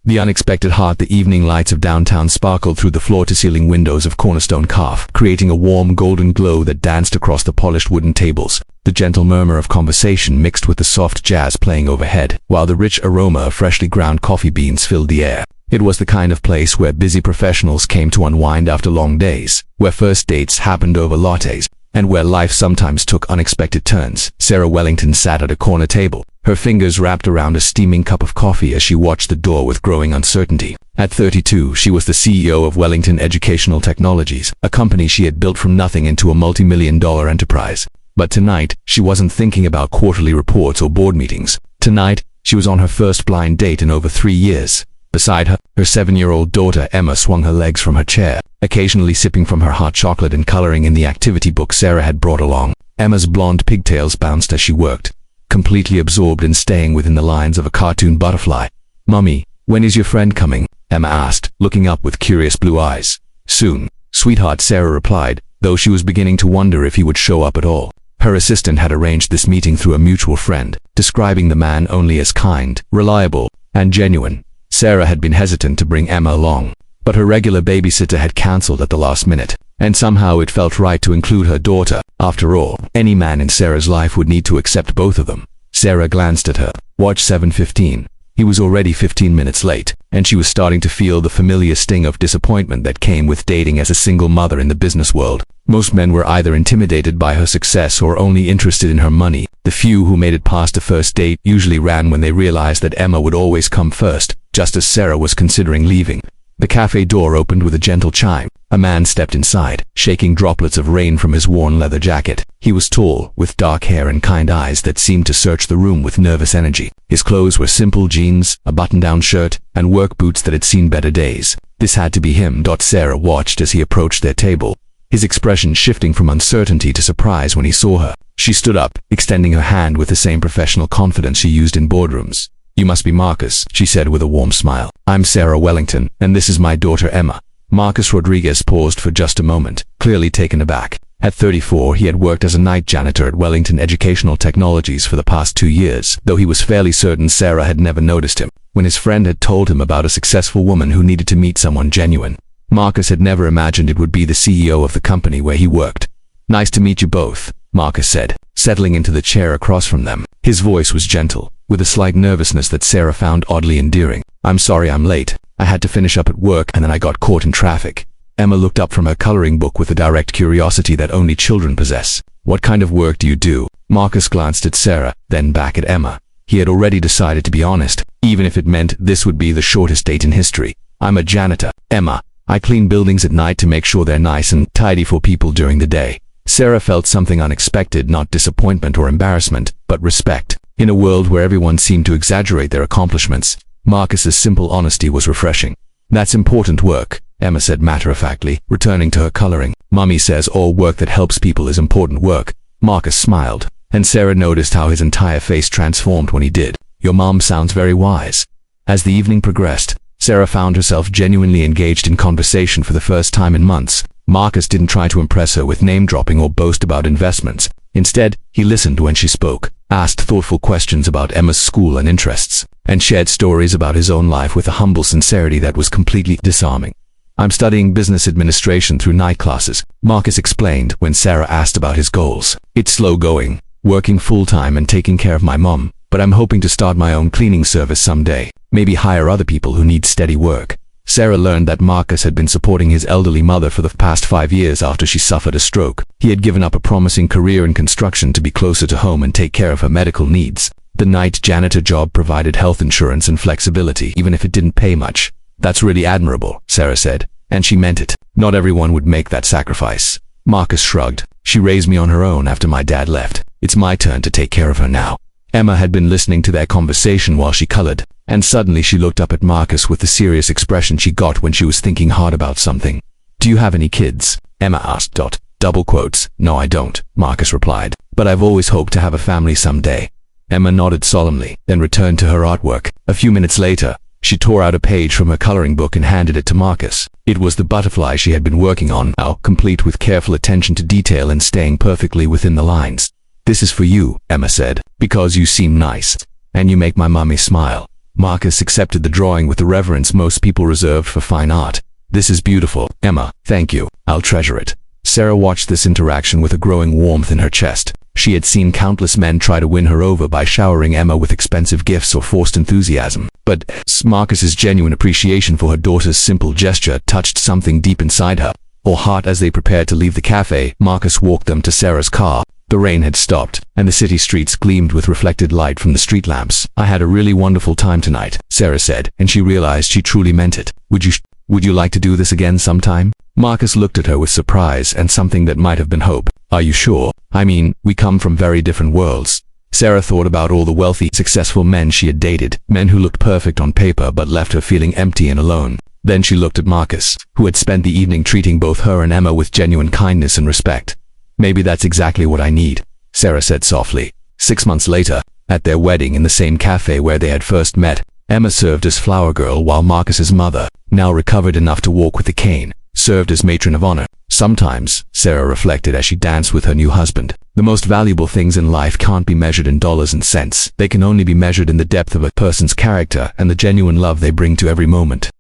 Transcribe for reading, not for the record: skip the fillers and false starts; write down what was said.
The unexpected heart. The evening lights of downtown sparkled through the floor-to-ceiling windows of Cornerstone Calf, creating a warm golden glow that danced across the polished wooden tables. The gentle murmur of conversation mixed with the soft jazz playing overhead, while the rich aroma of freshly ground coffee beans filled the air. It was the kind of place where busy professionals came to unwind after long days, where first dates happened over lattes, and where life sometimes took unexpected turns. Sarah Wellington sat at a corner table, her fingers wrapped around a steaming cup of coffee as she watched the door with growing uncertainty. At 32, she was the CEO of Wellington Educational Technologies, a company she had built from nothing into a multi-million-dollar enterprise. But tonight, she wasn't thinking about quarterly reports or board meetings. Tonight, she was on her first blind date in over 3 years. Beside her, her 7-year-old daughter Emma swung her legs from her chair, occasionally sipping from her hot chocolate and coloring in the activity book Sarah had brought along. Emma's blonde pigtails bounced as she worked, completely absorbed in staying within the lines of a cartoon butterfly. "Mummy, when is your friend coming?" Emma asked, looking up with curious blue eyes. "Soon, sweetheart," Sarah replied, though she was beginning to wonder if he would show up at all. Her assistant had arranged this meeting through a mutual friend, describing the man only as kind, reliable, and genuine. Sarah had been hesitant to bring Emma along, but her regular babysitter had cancelled at the last minute, and somehow it felt right to include her daughter. After all, any man in Sarah's life would need to accept both of them. Sarah glanced at her watch. 7:15. He was already 15 minutes late, and she was starting to feel the familiar sting of disappointment that came with dating as a single mother in the business world. Most men were either intimidated by her success or only interested in her money. The few who made it past the first date usually ran when they realized that Emma would always come first, just as Sarah was considering leaving. The cafe door opened with a gentle chime. A man stepped inside, shaking droplets of rain from his worn leather jacket. He was tall, with dark hair and kind eyes that seemed to search the room with nervous energy. His clothes were simple jeans, a button-down shirt, and work boots that had seen better days. This had to be him. Sarah watched as he approached their table, his expression shifting from uncertainty to surprise when he saw her. She stood up, extending her hand with the same professional confidence she used in boardrooms. "You must be Marcus," she said with a warm smile. "I'm Sarah Wellington, and this is my daughter Emma." Marcus Rodriguez paused for just a moment, clearly taken aback. At 34, he had worked as a night janitor at Wellington Educational Technologies for the past 2 years, though he was fairly certain Sarah had never noticed him. When his friend had told him about a successful woman who needed to meet someone genuine, Marcus had never imagined it would be the CEO of the company where he worked. "Nice to meet you both," Marcus said, settling into the chair across from them. His voice was gentle, with a slight nervousness that Sarah found oddly endearing. "I'm sorry I'm late. I had to finish up at work and then I got caught in traffic." Emma looked up from her coloring book with a direct curiosity that only children possess. "What kind of work do you do?" Marcus glanced at Sarah, then back at Emma. He had already decided to be honest, even if it meant this would be the shortest date in history. "I'm a janitor, Emma. I clean buildings at night to make sure they're nice and tidy for people during the day." Sarah felt something unexpected, not disappointment or embarrassment, but respect. In a world where everyone seemed to exaggerate their accomplishments, Marcus's simple honesty was refreshing. "That's important work," Emma said matter-of-factly, returning to her coloring. "Mummy says all work that helps people is important work." Marcus smiled, and Sarah noticed how his entire face transformed when he did. "Your mom sounds very wise." As the evening progressed, Sarah found herself genuinely engaged in conversation for the first time in months. Marcus didn't try to impress her with name-dropping or boast about investments. Instead, he listened when she spoke, asked thoughtful questions about Emma's school and interests, and shared stories about his own life with a humble sincerity that was completely disarming. "I'm studying business administration through night classes," Marcus explained when Sarah asked about his goals. "It's slow going, working full-time and taking care of my mom, but I'm hoping to start my own cleaning service someday, maybe hire other people who need steady work." Sarah learned that Marcus had been supporting his elderly mother for the past 5 years after she suffered a stroke. He had given up a promising career in construction to be closer to home and take care of her medical needs. The night janitor job provided health insurance and flexibility, even if it didn't pay much. "That's really admirable," Sarah said, and she meant it. "Not everyone would make that sacrifice." Marcus shrugged. "She raised me on her own after my dad left. It's my turn to take care of her now." Emma had been listening to their conversation while she colored, and suddenly she looked up at Marcus with the serious expression she got when she was thinking hard about something. "Do you have any kids?" Emma asked. Double quotes. "No, I don't," Marcus replied, "but I've always hoped to have a family someday." Emma nodded solemnly, then returned to her artwork. A few minutes later, she tore out a page from her coloring book and handed it to Marcus. It was the butterfly she had been working on, now complete with careful attention to detail and staying perfectly within the lines. "This is for you," Emma said, "because you seem nice, and you make my mummy smile." Marcus accepted the drawing with the reverence most people reserved for fine art. "This is beautiful, Emma. Thank you. I'll treasure it." Sarah watched this interaction with a growing warmth in her chest. She had seen countless men try to win her over by showering Emma with expensive gifts or forced enthusiasm. But Marcus's genuine appreciation for her daughter's simple gesture touched something deep inside her. Or heart. As they prepared to leave the cafe, Marcus walked them to Sarah's car. The rain had stopped, and the city streets gleamed with reflected light from the street lamps. "I had a really wonderful time tonight," Sarah said, and she realized she truly meant it. Would you like to do this again sometime?" Marcus looked at her with surprise and something that might have been hope. "Are you sure? I mean, we come from very different worlds." Sarah thought about all the wealthy, successful men she had dated, men who looked perfect on paper but left her feeling empty and alone. Then she looked at Marcus, who had spent the evening treating both her and Emma with genuine kindness and respect. "Maybe that's exactly what I need," Sarah said softly. 6 months later, at their wedding in the same cafe where they had first met, Emma served as flower girl while Marcus's mother, now recovered enough to walk with a cane, served as matron of honor. Sometimes, Sarah reflected as she danced with her new husband, the most valuable things in life can't be measured in dollars and cents. They can only be measured in the depth of a person's character and the genuine love they bring to every moment.